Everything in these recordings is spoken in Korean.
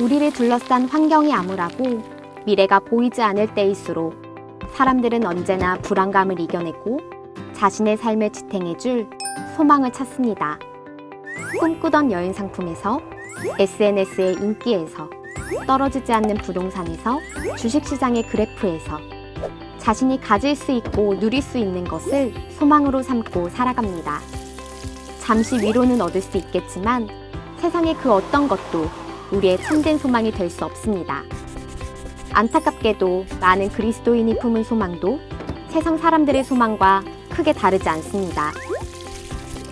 우리를 둘러싼 환경이 암울하고 미래가 보이지 않을 때일수록 사람들은 언제나 불안감을 이겨내고 자신의 삶을 지탱해줄 소망을 찾습니다. 꿈꾸던 여행 상품에서 SNS의 인기에서 떨어지지 않는 부동산에서 주식시장의 그래프에서 자신이 가질 수 있고 누릴 수 있는 것을 소망으로 삼고 살아갑니다. 잠시 위로는 얻을 수 있겠지만 세상의 그 어떤 것도 우리의 참된 소망이 될 수 없습니다. 안타깝게도 많은 그리스도인이 품은 소망도 세상 사람들의 소망과 크게 다르지 않습니다.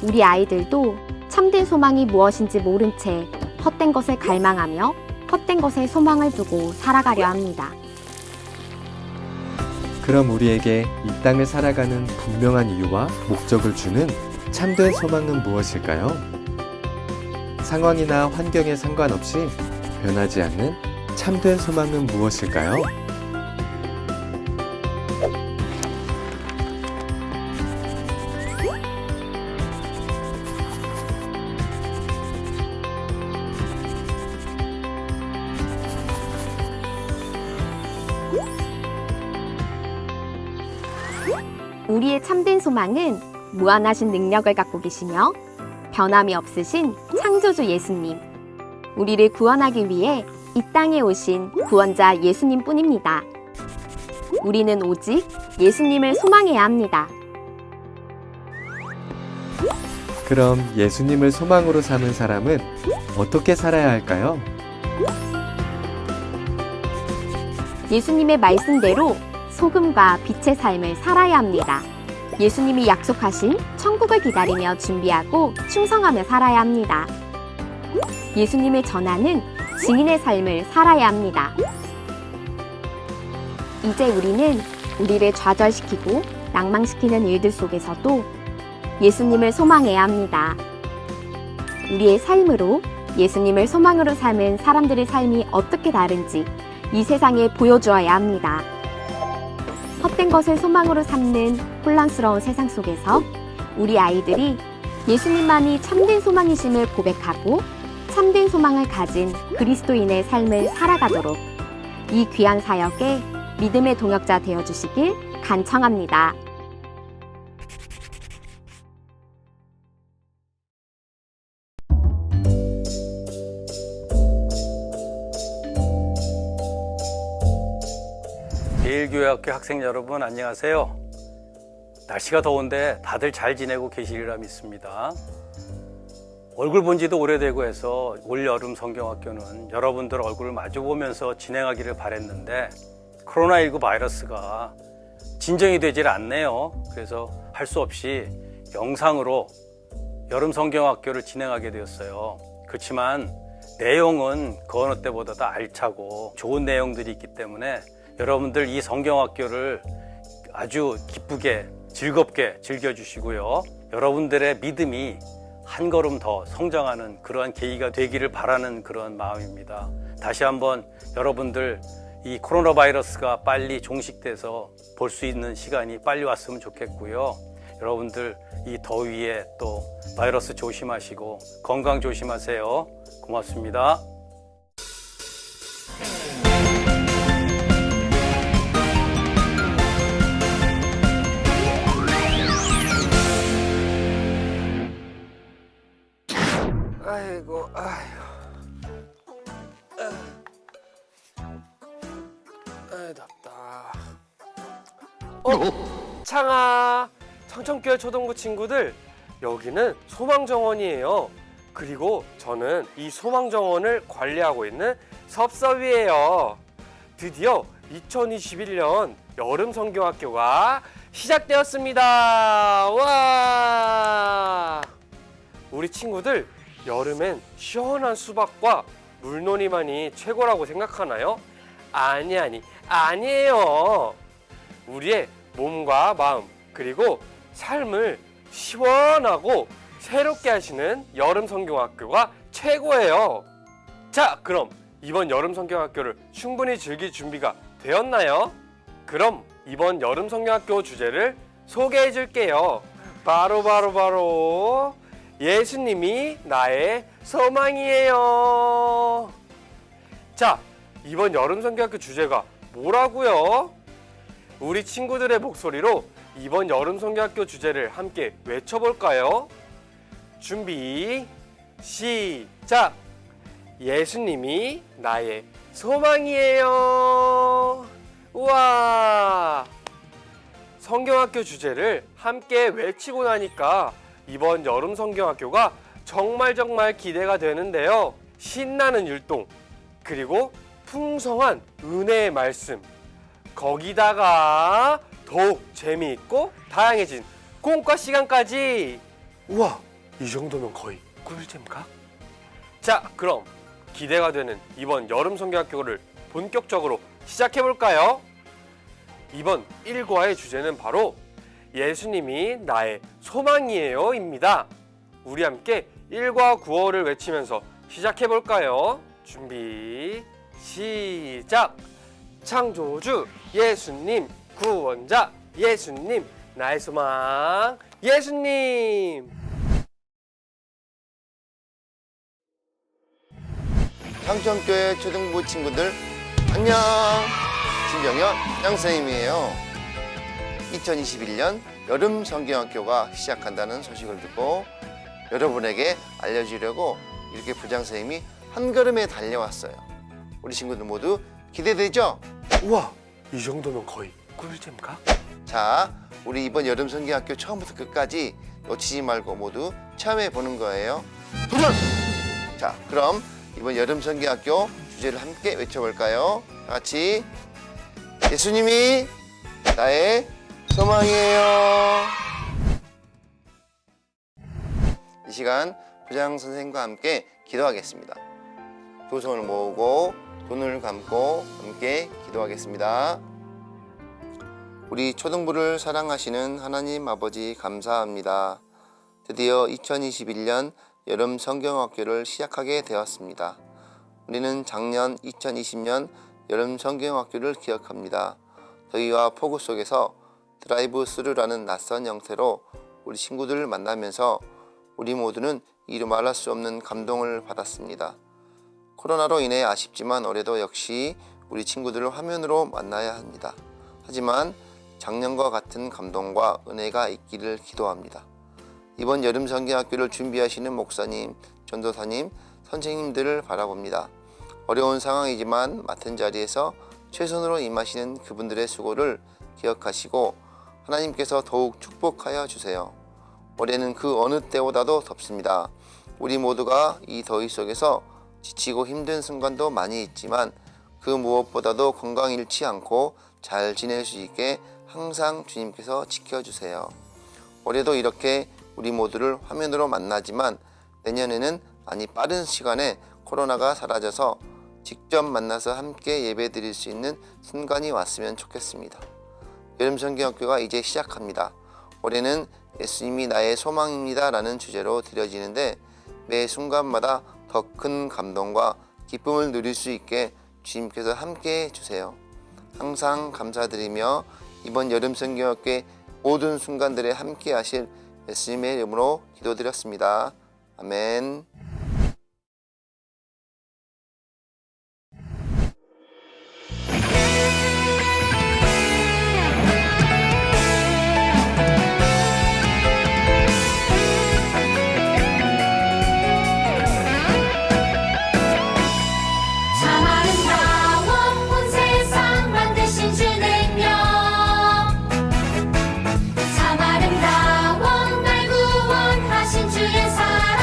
우리 아이들도 참된 소망이 무엇인지 모른 채 헛된 것을 갈망하며 헛된 것에 소망을 두고 살아가려 합니다. 그럼 우리에게 이 땅을 살아가는 분명한 이유와 목적을 주는 참된 소망은 무엇일까요? 상황이나 환경에 상관없이 변하지 않는 참된 소망은 무엇일까요? 우리의 참된 소망은 무한하신 능력을 갖고 계시며 변함이 없으신 창조주 예수님, 우리를 구원하기 위해 이 땅에 오신 구원자 예수님 뿐입니다. 우리는 오직 예수님을 소망해야 합니다. 그럼 예수님을 소망으로 삼은 사람은 어떻게 살아야 할까요? 예수님의 말씀대로 소금과 빛의 삶을 살아야 합니다. 예수님이 약속하신 천국을 기다리며 준비하고 충성하며 살아야 합니다. 예수님을 전하는 증인의 삶을 살아야 합니다. 이제 우리는 우리를 좌절시키고 낭망시키는 일들 속에서도 예수님을 소망해야 합니다. 우리의 삶으로 예수님을 소망으로 삼은 사람들의 삶이 어떻게 다른지 이 세상에 보여주어야 합니다. 헛된 것을 소망으로 삼는 혼란스러운 세상 속에서 우리 아이들이 예수님만이 참된 소망이심을 고백하고 참된 소망을 가진 그리스도인의 삶을 살아가도록 이 귀한 사역에 믿음의 동역자 되어주시길 간청합니다. 예일교회학교 학생 여러분 안녕하세요. 날씨가 더운데 다들 잘 지내고 계시리라 믿습니다. 얼굴 본 지도 오래되고 해서 올여름 성경학교는 여러분들 얼굴을 마주보면서 진행하기를 바랬는데 코로나19 바이러스가 진정이 되질 않네요. 그래서 할 수 없이 영상으로 여름 성경학교를 진행하게 되었어요. 그렇지만 내용은 그 어느 때보다도 알차고 좋은 내용들이 있기 때문에 여러분들 이 성경학교를 아주 기쁘게 즐겁게 즐겨주시고요. 여러분들의 믿음이 한 걸음 더 성장하는 그러한 계기가 되기를 바라는 그런 마음입니다. 다시 한번 여러분들 이 코로나 바이러스가 빨리 종식돼서 볼 수 있는 시간이 빨리 왔으면 좋겠고요. 여러분들 이 더위에 또 바이러스 조심하시고 건강 조심하세요. 고맙습니다. 아이고, 덥다. 창아, 청천교회 초등부 친구들, 여기는 소망정원이에요. 그리고 저는 이 소망정원을 관리하고 있는 섭섭이에요. 드디어 2021년 여름 성경학교가 시작되었습니다. 와! 우리 친구들 여름엔 시원한 수박과 물놀이만이 최고라고 생각하나요? 아니에요. 우리의 몸과 마음 그리고 삶을 시원하고 새롭게 하시는 여름 성경학교가 최고예요. 자, 그럼 이번 여름 성경학교를 충분히 즐길 준비가 되었나요? 그럼 이번 여름 성경학교 주제를 소개해 줄게요. 바로 예수님이 나의 소망이에요. 자, 이번 여름 성경학교 주제가 뭐라고요? 우리 친구들의 목소리로 이번 여름 성경학교 주제를 함께 외쳐볼까요? 준비, 시작! 예수님이 나의 소망이에요. 우와! 성경학교 주제를 함께 외치고 나니까 이번 여름 성경학교가 정말 기대가 되는데요. 신나는 율동, 그리고 풍성한 은혜의 말씀, 거기다가 더욱 재미있고 다양해진 공과 시간까지. 우와, 이 정도면 거의 꿀잼각? 자, 그럼 기대가 되는 이번 여름 성경학교를 본격적으로 시작해볼까요? 이번 1과의 주제는 바로 예수님이 나의 소망이에요 입니다. 우리 함께 1과 구호를 외치면서 시작해볼까요? 준비, 시작! 창조주 예수님, 구원자 예수님, 나의 소망 예수님. 창천교회 초등부 친구들 안녕. 신정현 양선생님이에요. 2021년 여름 성경학교가 시작한다는 소식을 듣고 여러분에게 알려주려고 이렇게 부장선생님이 한 걸음에 달려왔어요. 우리 친구들 모두 기대되죠? 우와, 이 정도면 거의 꿀잼각? 자, 우리 이번 여름 성경학교 처음부터 끝까지 놓치지 말고 모두 체험해 보는 거예요. 도전! 자, 그럼 이번 여름 성경학교 주제를 함께 외쳐볼까요? 다 같이 예수님이 나의 소망이에요. 이 시간 부장 선생님과 함께 기도하겠습니다. 두 손을 모으고 눈을 감고 함께 기도하겠습니다. 우리 초등부를 사랑하시는 하나님 아버지 감사합니다. 드디어 2021년 여름 성경학교를 시작하게 되었습니다. 우리는 작년 2020년 여름 성경학교를 기억합니다. 더위와 폭우 속에서 드라이브 스루라는 낯선 형태로 우리 친구들을 만나면서 우리 모두는 이루 말할 수 없는 감동을 받았습니다. 코로나로 인해 아쉽지만 올해도 역시 우리 친구들을 화면으로 만나야 합니다. 하지만 작년과 같은 감동과 은혜가 있기를 기도합니다. 이번 여름 성경학교를 준비하시는 목사님, 전도사님, 선생님들을 바라봅니다. 어려운 상황이지만 맡은 자리에서 최선으로 임하시는 그분들의 수고를 기억하시고 하나님께서 더욱 축복하여 주세요. 올해는 그 어느 때보다도 덥습니다. 우리 모두가 이 더위 속에서 지치고 힘든 순간도 많이 있지만 그 무엇보다도 건강 잃지 않고 잘 지낼 수 있게 항상 주님께서 지켜주세요. 올해도 이렇게 우리 모두를 화면으로 만나지만 내년에는 빠른 시간에 코로나가 사라져서 직접 만나서 함께 예배 드릴 수 있는 순간이 왔으면 좋겠습니다. 여름 성경학교가 이제 시작합니다. 올해는 예수님이 나의 소망입니다 라는 주제로 드려지는데 매 순간마다 더 큰 감동과 기쁨을 누릴 수 있게 주님께서 함께 해주세요. 항상 감사드리며 이번 여름 성경학교의 모든 순간들에 함께 하실 예수님의 이름으로 기도드렸습니다. 아멘. 참 아름다워 온 세상 만드신 주 능력 참 아름다워 날 구원하신 주의 사랑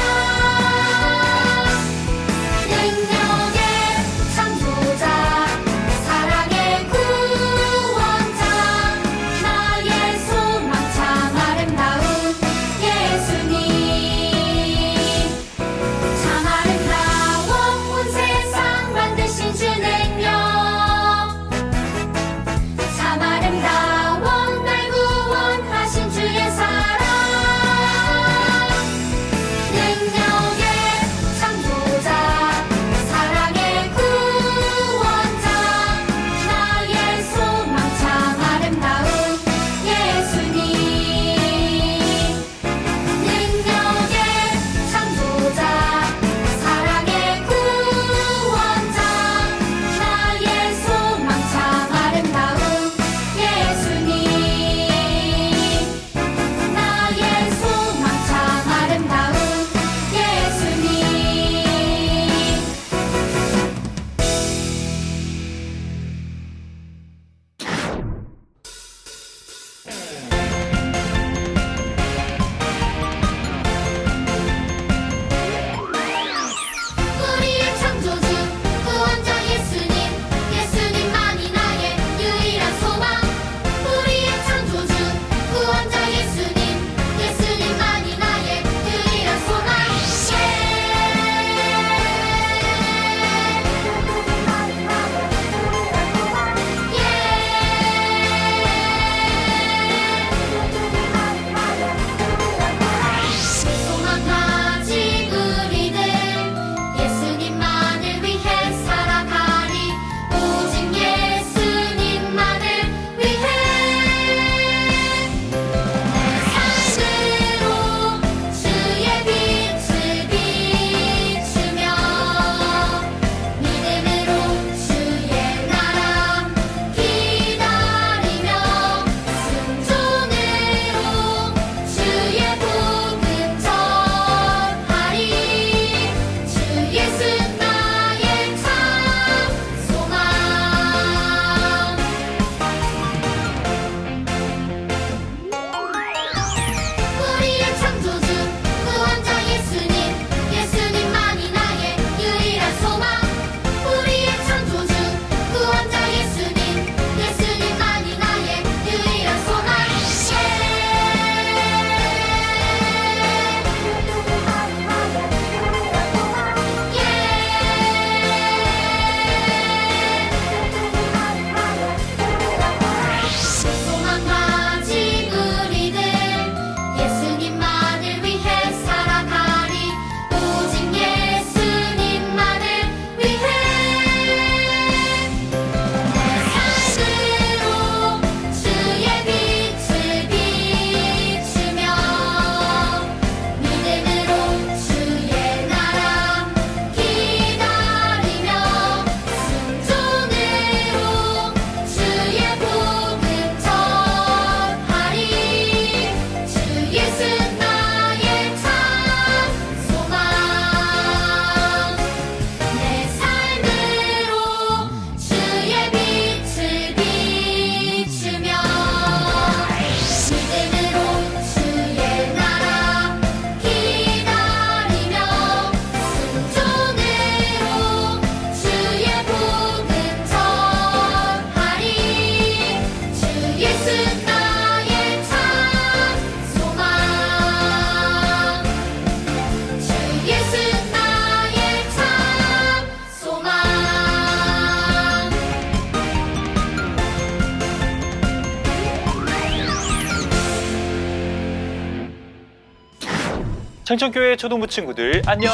창천교회 초등부 친구들 안녕!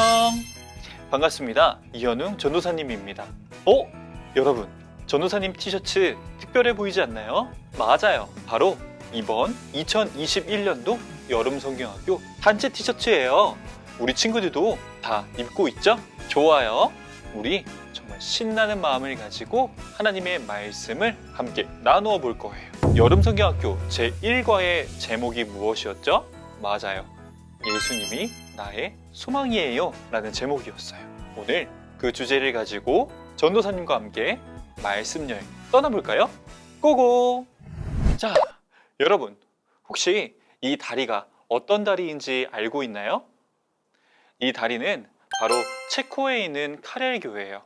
반갑습니다. 이현웅 전도사님입니다. 여러분, 전도사님 티셔츠 특별해 보이지 않나요? 맞아요. 바로 이번 2021년도 여름성경학교 단체 티셔츠예요. 우리 친구들도 다 입고 있죠? 좋아요. 우리 정말 신나는 마음을 가지고 하나님의 말씀을 함께 나누어 볼 거예요. 여름성경학교 제1과의 제목이 무엇이었죠? 맞아요. 예수님이 나의 소망이에요 라는 제목이었어요. 오늘 그 주제를 가지고 전도사님과 함께 말씀 여행 떠나볼까요? 고고! 자, 여러분, 혹시 이 다리가 어떤 다리인지 알고 있나요? 이 다리는 바로 체코에 있는 카렐교회예요.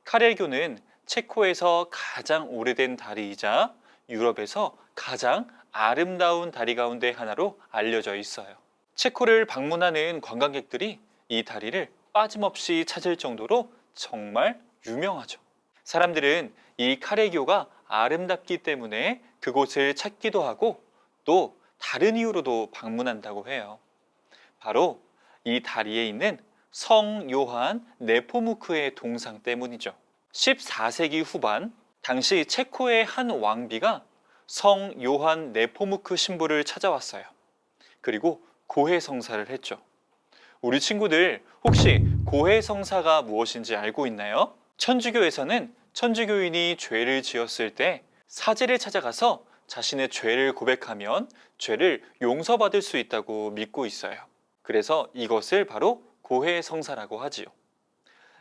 카렐교는 체코에서 가장 오래된 다리이자 유럽에서 가장 아름다운 다리 가운데 하나로 알려져 있어요. 체코를 방문하는 관광객들이 이 다리를 빠짐없이 찾을 정도로 정말 유명하죠. 사람들은 이 카렐교가 아름답기 때문에 그곳을 찾기도 하고 또 다른 이유로도 방문한다고 해요. 바로 이 다리에 있는 성 요한 네포무크의 동상 때문이죠. 14세기 후반 당시 체코의 한 왕비가 성 요한 네포무크 신부를 찾아왔어요. 그리고 고해성사를 했죠. 우리 친구들 혹시 고해성사가 무엇인지 알고 있나요? 천주교에서는 천주교인이 죄를 지었을 때 사제를 찾아가서 자신의 죄를 고백하면 죄를 용서받을 수 있다고 믿고 있어요. 그래서 이것을 바로 고해성사라고 하지요.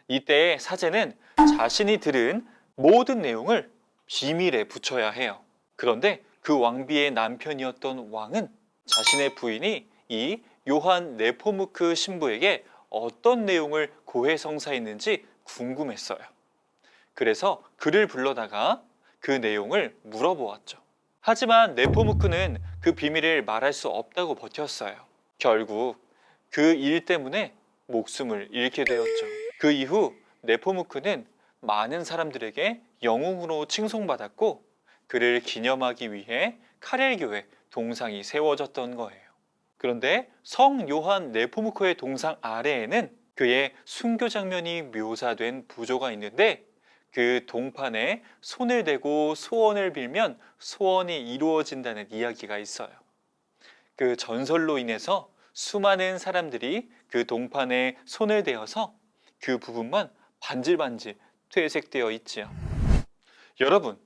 이때 사제는 자신이 들은 모든 내용을 비밀에 붙여야 해요. 그런데 그 왕비의 남편이었던 왕은 자신의 부인이 이 요한 네포무크 신부에게 어떤 내용을 고해성사했는지 궁금했어요. 그래서 그를 불러다가 그 내용을 물어보았죠. 하지만 네포무크는 그 비밀을 말할 수 없다고 버텼어요. 결국 그 일 때문에 목숨을 잃게 되었죠. 그 이후 네포무크는 많은 사람들에게 영웅으로 칭송받았고 그를 기념하기 위해 카렐교회 동상이 세워졌던 거예요. 그런데 성 요한 네포무크의 동상 아래에는 그의 순교 장면이 묘사된 부조가 있는데 그 동판에 손을 대고 소원을 빌면 소원이 이루어진다는 이야기가 있어요. 그 전설로 인해서 수많은 사람들이 그 동판에 손을 대어서 그 부분만 반질반질 퇴색되어 있지요. 여러분,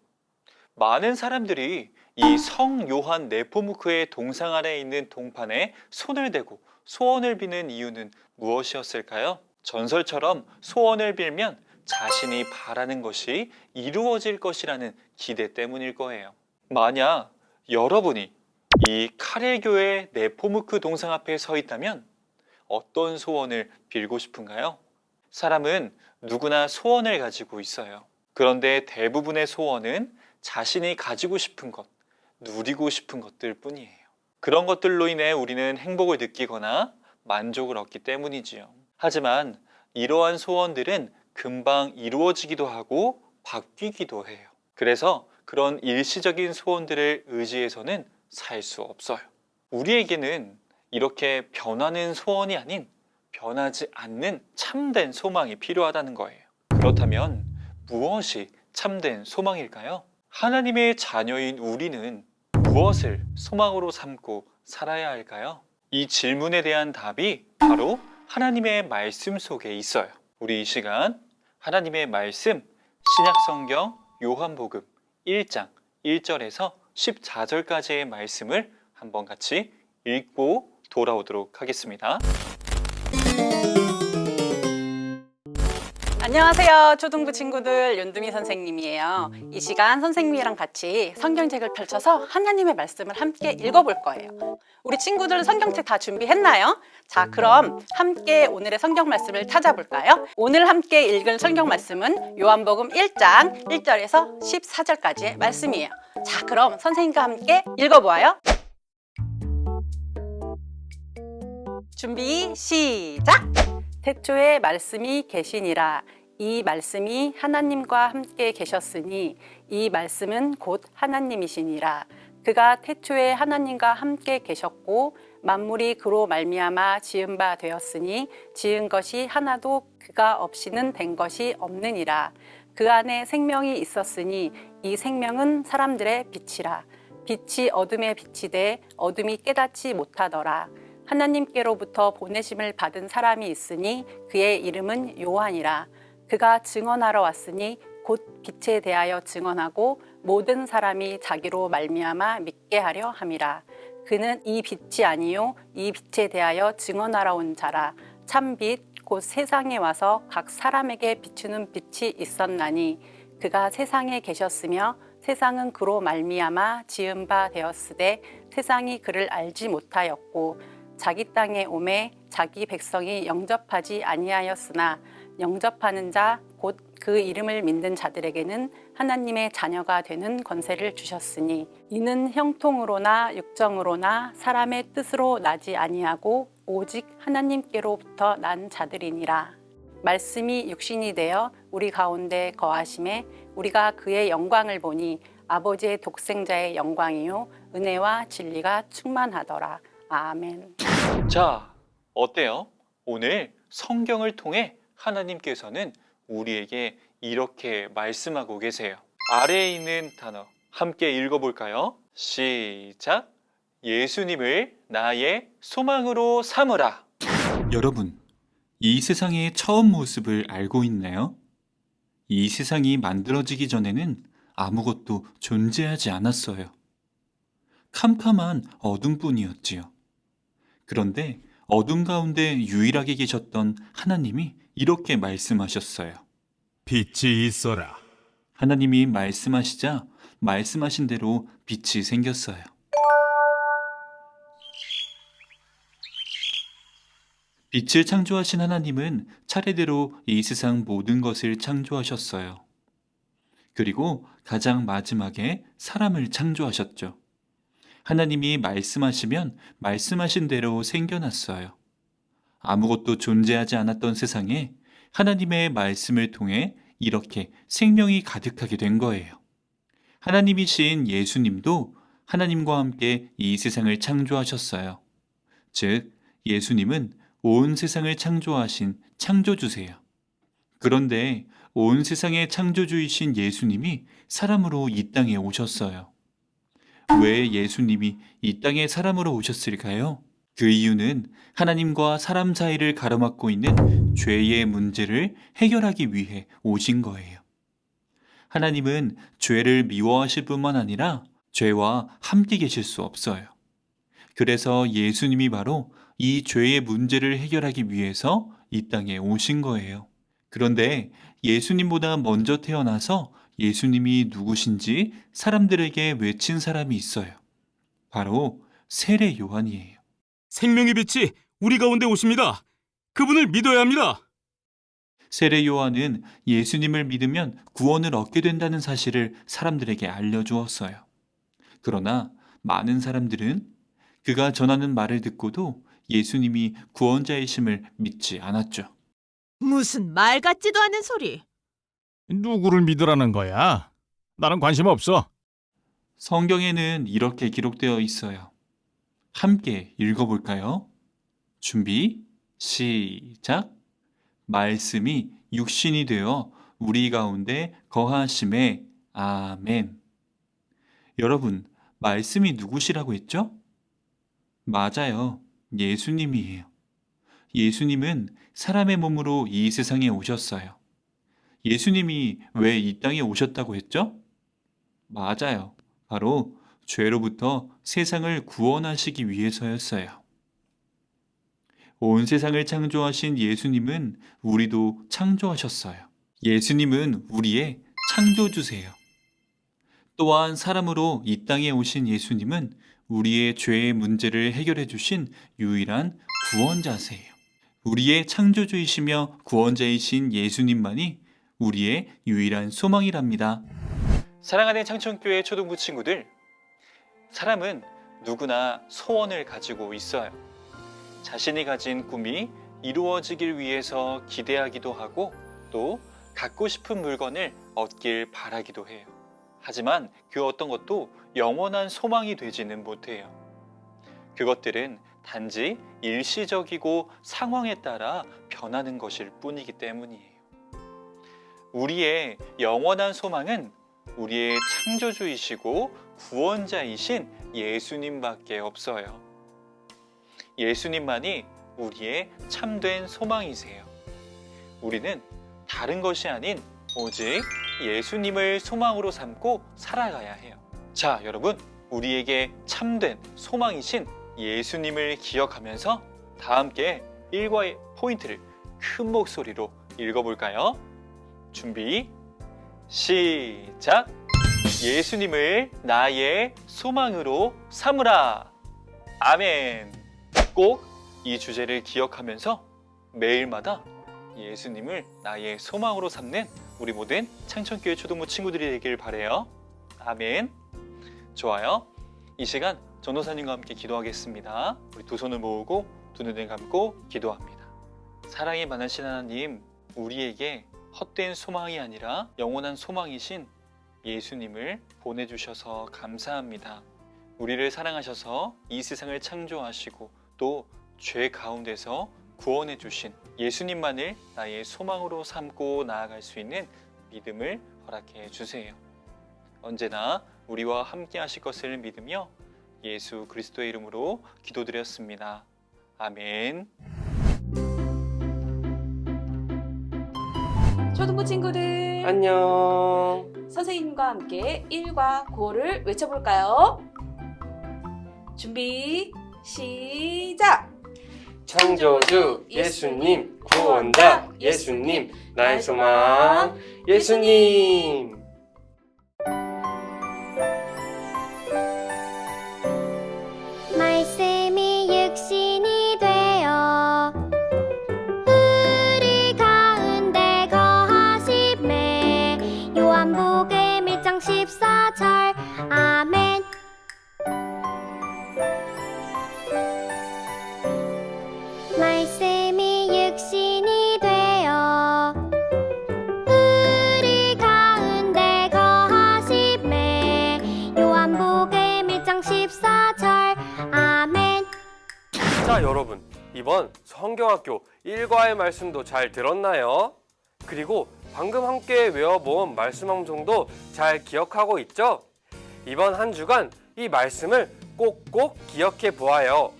많은 사람들이 이 성 요한 네포무크의 동상 아래에 있는 동판에 손을 대고 소원을 비는 이유는 무엇이었을까요? 전설처럼 소원을 빌면 자신이 바라는 것이 이루어질 것이라는 기대 때문일 거예요. 만약 여러분이 이 카렐교회 네포무크 동상 앞에 서 있다면 어떤 소원을 빌고 싶은가요? 사람은 누구나 소원을 가지고 있어요. 그런데 대부분의 소원은 자신이 가지고 싶은 것, 누리고 싶은 것들 뿐이에요. 그런 것들로 인해 우리는 행복을 느끼거나 만족을 얻기 때문이지요. 하지만 이러한 소원들은 금방 이루어지기도 하고 바뀌기도 해요. 그래서 그런 일시적인 소원들을 의지해서는 살 수 없어요. 우리에게는 이렇게 변하는 소원이 아닌 변하지 않는 참된 소망이 필요하다는 거예요. 그렇다면 무엇이 참된 소망일까요? 하나님의 자녀인 우리는 무엇을 소망으로 삼고 살아야 할까요? 이 질문에 대한 답이 바로 하나님의 말씀 속에 있어요. 우리 이 시간 하나님의 말씀 신약성경 요한복음 1장 1절에서 14절까지의 말씀을 한번 같이 읽고 돌아오도록 하겠습니다. 안녕하세요. 초등부 친구들 윤두미 선생님이에요. 이 시간 선생님이랑 같이 성경책을 펼쳐서 하나님의 말씀을 함께 읽어볼 거예요. 우리 친구들 성경책 다 준비했나요? 자, 그럼 함께 오늘의 성경 말씀을 찾아볼까요? 오늘 함께 읽을 성경 말씀은 요한복음 1장 1절에서 14절까지의 말씀이에요. 자, 그럼 선생님과 함께 읽어보아요. 준비 시작! 태초에 말씀이 계시니라. 이 말씀이 하나님과 함께 계셨으니 이 말씀은 곧 하나님이시니라. 그가 태초에 하나님과 함께 계셨고 만물이 그로 말미암아 지은 바 되었으니 지은 것이 하나도 그가 없이는 된 것이 없느니라. 그 안에 생명이 있었으니 이 생명은 사람들의 빛이라. 빛이 어둠에 비치되 어둠이 깨닫지 못하더라. 하나님께로부터 보내심을 받은 사람이 있으니 그의 이름은 요한이라. 그가 증언하러 왔으니 곧 빛에 대하여 증언하고 모든 사람이 자기로 말미암아 믿게 하려 함이라. 그는 이 빛이 아니요 이 빛에 대하여 증언하러 온 자라. 참 빛 곧 세상에 와서 각 사람에게 비추는 빛이 있었나니 그가 세상에 계셨으며 세상은 그로 말미암아 지은 바 되었으되 세상이 그를 알지 못하였고 자기 땅에 오매 자기 백성이 영접하지 아니하였으나 영접하는 자 곧 그 이름을 믿는 자들에게는 하나님의 자녀가 되는 권세를 주셨으니 이는 형통으로나 육정으로나 사람의 뜻으로 나지 아니하고 오직 하나님께로부터 난 자들이니라. 말씀이 육신이 되어 우리 가운데 거하심에 우리가 그의 영광을 보니 아버지의 독생자의 영광이요 은혜와 진리가 충만하더라. 아멘. 자, 어때요? 오늘 성경을 통해 하나님께서는 우리에게 이렇게 말씀하고 계세요. 아래에 있는 단어 함께 읽어볼까요? 시작! 예수님을 나의 소망으로 삼으라. 여러분, 이 세상의 처음 모습을 알고 있나요? 이 세상이 만들어지기 전에는 아무것도 존재하지 않았어요. 캄캄한 어둠뿐이었지요. 그런데 어둠 가운데 유일하게 계셨던 하나님이 이렇게 말씀하셨어요. 빛이 있어라. 하나님이 말씀하시자 말씀하신 대로 빛이 생겼어요. 빛을 창조하신 하나님은 차례대로 이 세상 모든 것을 창조하셨어요. 그리고 가장 마지막에 사람을 창조하셨죠. 하나님이 말씀하시면 말씀하신 대로 생겨났어요. 아무것도 존재하지 않았던 세상에 하나님의 말씀을 통해 이렇게 생명이 가득하게 된 거예요. 하나님이신 예수님도 하나님과 함께 이 세상을 창조하셨어요. 즉, 예수님은 온 세상을 창조하신 창조주세요. 그런데 온 세상의 창조주이신 예수님이 사람으로 이 땅에 오셨어요. 왜 예수님이 이 땅에 사람으로 오셨을까요? 그 이유는 하나님과 사람 사이를 가로막고 있는 죄의 문제를 해결하기 위해 오신 거예요. 하나님은 죄를 미워하실 뿐만 아니라 죄와 함께 계실 수 없어요. 그래서 예수님이 바로 이 죄의 문제를 해결하기 위해서 이 땅에 오신 거예요. 그런데 예수님보다 먼저 태어나서 예수님이 누구신지 사람들에게 외친 사람이 있어요. 바로 세례 요한이에요. 생명의 빛이 우리 가운데 오십니다. 그분을 믿어야 합니다. 세례 요한은 예수님을 믿으면 구원을 얻게 된다는 사실을 사람들에게 알려주었어요. 그러나 많은 사람들은 그가 전하는 말을 듣고도 예수님이 구원자이심을 믿지 않았죠. 무슨 말 같지도 않은 소리. 누구를 믿으라는 거야? 나는 관심 없어. 성경에는 이렇게 기록되어 있어요. 함께 읽어볼까요? 준비, 시작! 말씀이 육신이 되어 우리 가운데 거하심에 아멘. 여러분, 말씀이 누구시라고 했죠? 맞아요. 예수님이에요. 예수님은 사람의 몸으로 이 세상에 오셨어요. 예수님이 왜 이 땅에 오셨다고 했죠? 맞아요. 바로 죄로부터 세상을 구원하시기 위해서였어요. 온 세상을 창조하신 예수님은 우리도 창조하셨어요. 예수님은 우리의 창조주세요. 또한 사람으로 이 땅에 오신 예수님은 우리의 죄의 문제를 해결해 주신 유일한 구원자세요. 우리의 창조주이시며 구원자이신 예수님만이 우리의 유일한 소망이랍니다. 사랑하는 창천교회 초등부 친구들, 사람은 누구나 소원을 가지고 있어요. 자신이 가진 꿈이 이루어지길 위해서 기대하기도 하고 또 갖고 싶은 물건을 얻길 바라기도 해요. 하지만 그 어떤 것도 영원한 소망이 되지는 못해요. 그것들은 단지 일시적이고 상황에 따라 변하는 것일 뿐이기 때문이에요. 우리의 영원한 소망은 우리의 창조주이시고 구원자이신 예수님밖에 없어요. 예수님만이 우리의 참된 소망이세요. 우리는 다른 것이 아닌 오직 예수님을 소망으로 삼고 살아가야 해요. 자, 여러분, 우리에게 참된 소망이신 예수님을 기억하면서 다 함께 일과의 포인트를 큰 목소리로 읽어볼까요? 준비, 시작! 예수님을 나의 소망으로 삼으라. 아멘. 꼭 이 주제를 기억하면서 매일마다 예수님을 나의 소망으로 삼는 우리 모든 창천교회 초등부 친구들이 되길 바래요. 아멘. 좋아요. 이 시간 전도사님과 함께 기도하겠습니다. 우리 두 손을 모으고 두 눈을 감고 기도합니다. 사랑이 많으신 하나님, 우리에게 헛된 소망이 아니라 영원한 소망이신 예수님을 보내주셔서 감사합니다. 우리를 사랑하셔서 이 세상을 창조하시고 또 죄 가운데서 구원해 주신 예수님만을 나의 소망으로 삼고 나아갈 수 있는 믿음을 허락해 주세요. 언제나 우리와 함께 하실 것을 믿으며 예수 그리스도의 이름으로 기도드렸습니다. 아멘. 초등부 친구들 안녕. 선생님과 함께 1과 9를 외쳐볼까요? 준비 시작! 창조주 예수님, 구원자 예수님, 나의 소망 예수님. 말씀이 육신이 되어 우리 가운데 거하심에 요한복음 1장 14절 아멘. 말씀이 육신이 되어 우리 가운데 거하심에 요한복음 1장 14절 아멘. 자, 여러분, 이번 성경학교 1과의 말씀도 잘 들었나요? 그리고 방금 함께 외워본 말씀 함송도 잘 기억하고 있죠? 이번 한 주간 이 말씀을 꼭꼭 기억해 보아요.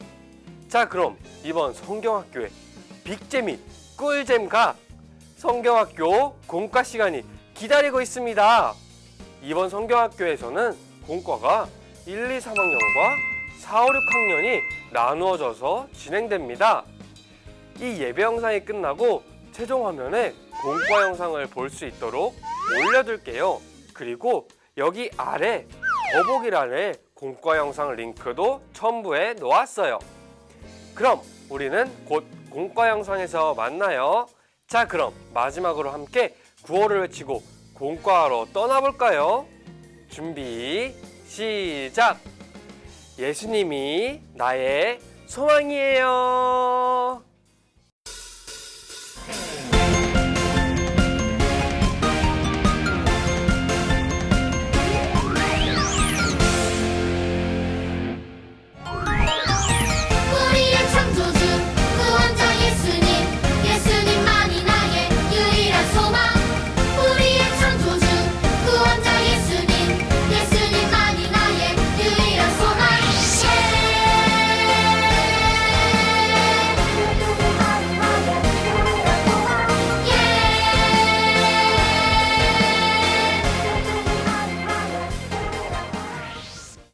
자, 그럼 이번 성경학교의 빅재미 꿀잼각 성경학교 공과 시간이 기다리고 있습니다. 이번 성경학교에서는 공과가 1, 2, 3학년과 4, 5, 6학년이 나누어져서 진행됩니다. 이 예배 영상이 끝나고 최종 화면에 공과 영상을 볼 수 있도록 올려둘게요. 그리고 여기 아래 더보기란에 공과 영상 링크도 첨부해 놓았어요. 그럼 우리는 곧 공과 영상에서 만나요. 자, 그럼 마지막으로 함께 구호를 외치고 공과하러 떠나볼까요? 준비, 시작! 예수님이 나의 소망이에요.